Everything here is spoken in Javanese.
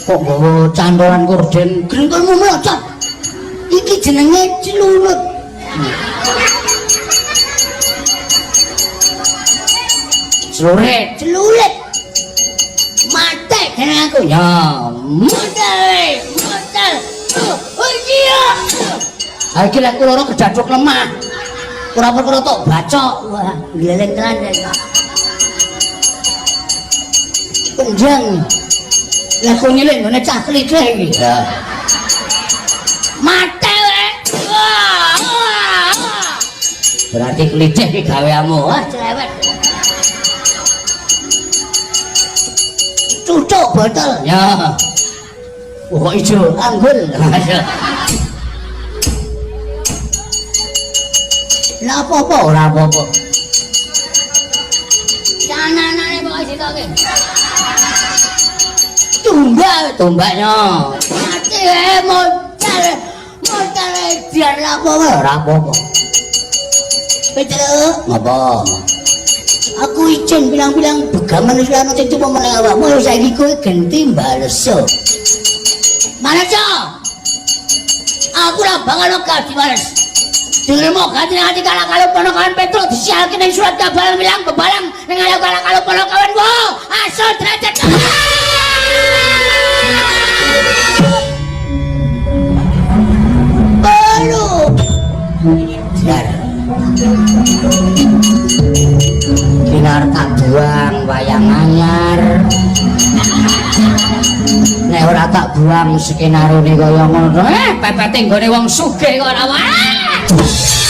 kok nggawa candolan korden grengkolmu mlocot iki jenenge cilulut celurit mate kene aku ya modal oh iya iki lek kula kedaduk lemah ora perkara tok bacok wah gleleng tenan penjang lah kok nyilih ngene cah klithik iki ya mate berarti klithik iki gaweanmu wah cerewet cucuk botol ya kok ijo anggul lah apa-apa ora apa-apa janganane kok situ iki tumbaknya mati modal biar lah apa-apa ora apa-apa Petruk ngapa aku izin bilang-bilang begaman wis ana sing cuma meneng awakmu saiki kowe genti mbaleso Maleso aku ra bakal ganti bales Diremo ganti hati kala kalau ponokan Petruk disialke ning surat kabar bilang bebalang ning ayo kala kalau ponokawanku aso derajat Balu Kinar tak buang wayang anyar nek ora tak buang skenarone kaya ngono pepete nggone wong sugih kok ora wae